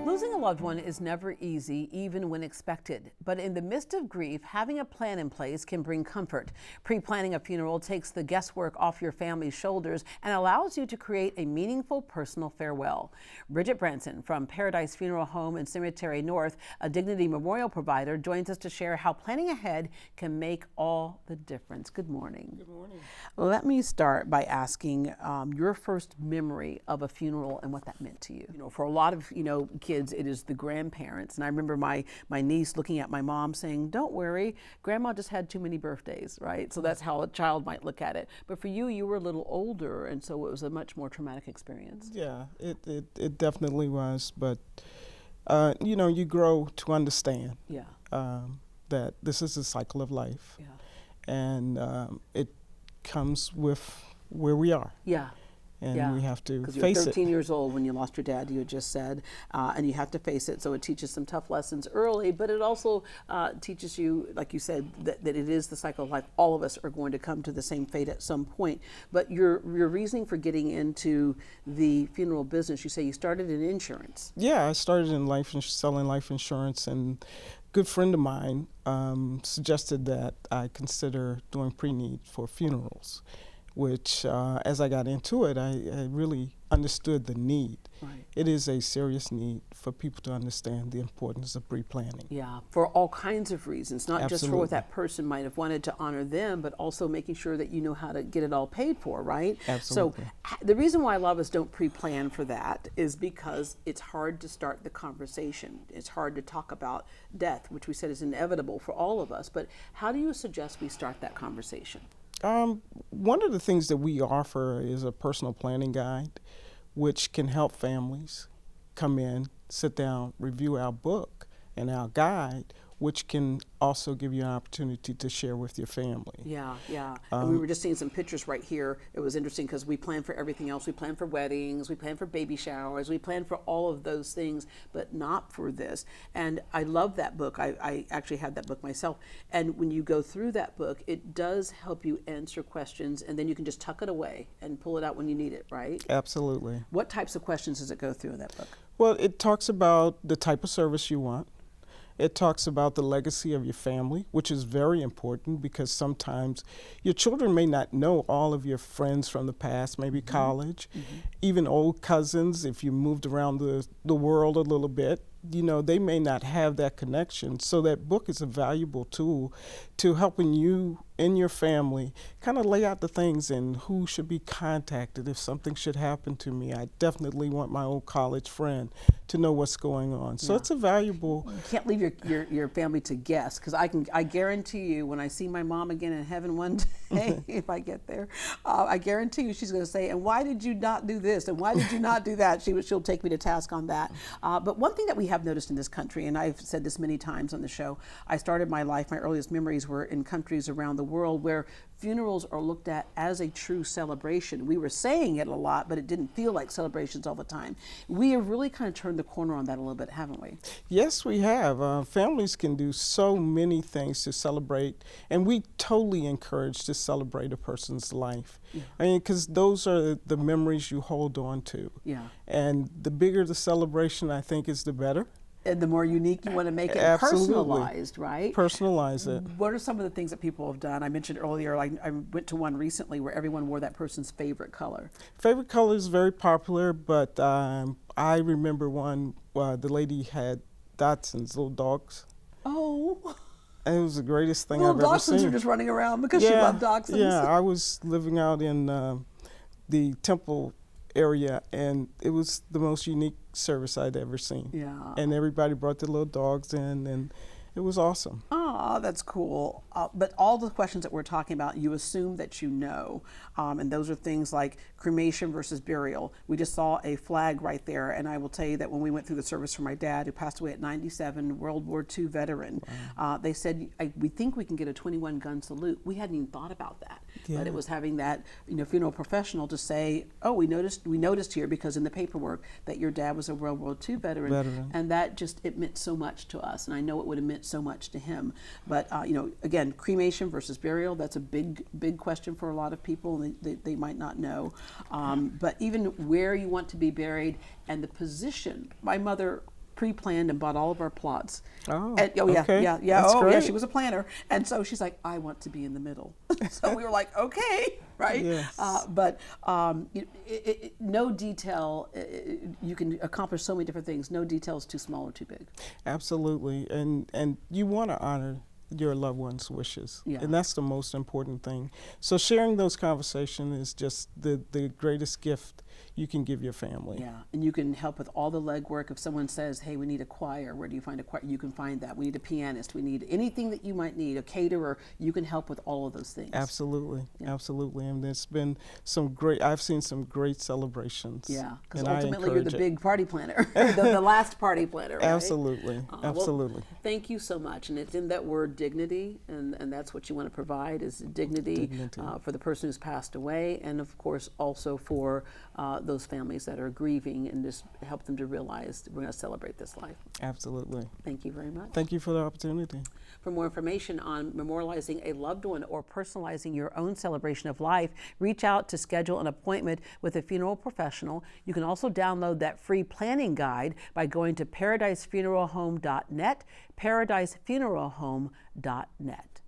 Losing a loved one is never easy, even when expected. But in the midst of grief, having a plan in place can bring comfort. Pre-planning a funeral takes the guesswork off your family's shoulders and allows you to create a meaningful personal farewell. Bridgette Branson from Paradise Funeral Home and Cemetery North, a Dignity Memorial provider, joins us to share how planning ahead can make all the difference. Good morning. Good morning. Let me start by asking your first memory of a funeral and what that meant to you. For a lot of kids, it is the grandparents. And I remember my niece looking at my mom saying, "Don't worry, grandma just had too many birthdays," right? So that's how a child might look at it. But for you, you were a little older, and so it was a much more traumatic experience. Yeah, it definitely was. But, you grow to understand that this is a cycle of life. Yeah. And it comes with where we are. Yeah. And we have to face it. Because you were 13 years old when you lost your dad, you had just said, and you have to face it. So it teaches some tough lessons early, but it also teaches you, like you said, that it is the cycle of life. All of us are going to come to the same fate at some point. But your reasoning for getting into the funeral business, you say you started in insurance. Yeah, I started in selling life insurance, and a good friend of mine suggested that I consider doing pre-need for funerals, which as I got into it, I really understood the need. Right. It is a serious need for people to understand the importance of pre-planning. Yeah, for all kinds of reasons, not just for what Absolutely. that person might have wanted to honor them, but also making sure that you know how to get it all paid for, right? Absolutely. So the reason why a lot of us don't pre-plan for that is because it's hard to start the conversation. It's hard to talk about death, which we said is inevitable for all of us. But how do you suggest we start that conversation? One of the things that we offer is a personal planning guide, which can help families come in, sit down, review our book and our guide, which can also give you an opportunity to share with your family. Yeah, yeah. And we were just seeing some pictures right here. It was interesting because we plan for everything else. We plan for weddings, we plan for baby showers, we plan for all of those things, but not for this. And I love that book. I actually had that book myself. And when you go through that book, it does help you answer questions, and then you can just tuck it away and pull it out when you need it, right? Absolutely. What types of questions does it go through in that book? Well, it talks about the type of service you want. It talks about the legacy of your family, which is very important because sometimes your children may not know all of your friends from the past, maybe college, even old cousins. If you moved around the world a little bit, they may not have that connection. So that book is a valuable tool to helping you and your family kind of lay out the things and who should be contacted if something should happen to me. I definitely want my old college friend to know what's going on. So it's a valuable. You can't leave your family to guess, because I guarantee you when I see my mom again in heaven one day, if I get there, I guarantee you she's going to say, "And why did you not do this? And why did you not do that?" She'll take me to task on that. But one thing that we have noticed in this country, and I've said this many times on the show, I started my life, my earliest memories were in countries around the world where funerals are looked at as a true celebration. We were saying it a lot, but it didn't feel like celebrations all the time. We have really kind of turned the corner on that a little bit, haven't we? Yes, we have. Families can do so many things to celebrate, and we totally encourage to celebrate a person's life. Yeah. I mean, because those are the memories you hold on to. Yeah. And the bigger the celebration, I think, is the better. And the more unique you want to make it, Absolutely. personalized, right? Personalize it. What are some of the things that people have done? I mentioned earlier, I went to one recently where everyone wore that person's favorite color. Favorite color is very popular, but I remember one, the lady had Dachshunds, little dogs. Oh. And it was the greatest thing Little I've ever seen. Dachshunds are just running around because she loved Dachshunds. Yeah, I was living out in the Temple area, and it was the most unique service I'd ever seen. Yeah. And everybody brought their little dogs in, and it was awesome. Oh, that's cool. But all the questions that we're talking about, you assume that you know. And those are things like cremation versus burial. We just saw a flag right there. And I will tell you that when we went through the service for my dad, who passed away at 97, World War II veteran, they said, we think we can get a 21 gun salute. We hadn't even thought about that. Yeah. But it was having that funeral professional to say, oh, we noticed here because in the paperwork that your dad was a World War II veteran. And that it meant so much to us. And I know it would have meant so much to him. But, again, cremation versus burial, that's a big question for a lot of people, and they might not know. But even where you want to be buried and the position. My mother pre-planned and bought all of our plots. Oh, And, yeah, okay. yeah. That's Oh, yeah. great. She was a planner, and so she's like, I want to be in the middle. So we were like, okay, right? Yes. But no detail. You can accomplish so many different things. No detail is too small or too big. Absolutely, and you want to honor your loved one's wishes, Yeah. and that's the most important thing. So sharing those conversations is just the greatest gift you can give your family. Yeah, and you can help with all the legwork. If someone says, hey, we need a choir, where do you find a choir? You can find that. We need a pianist. We need anything that you might need, a caterer. You can help with all of those things. Absolutely, Yeah. absolutely. And there's been I've seen some great celebrations. Yeah, because and I ultimately you're the encourage it. big party planner, the last party planner, right? Absolutely, absolutely. Well, thank you so much. And it's in that word dignity, and that's what you want to provide is dignity. For the person who's passed away, and of course also for those families that are grieving, and just help them to realize we're going to celebrate this life. Absolutely. Thank you very much. Thank you for the opportunity. For more information on memorializing a loved one or personalizing your own celebration of life, reach out to schedule an appointment with a funeral professional. You can also download that free planning guide by going to paradisefuneralhome.net, paradisefuneralhome.net.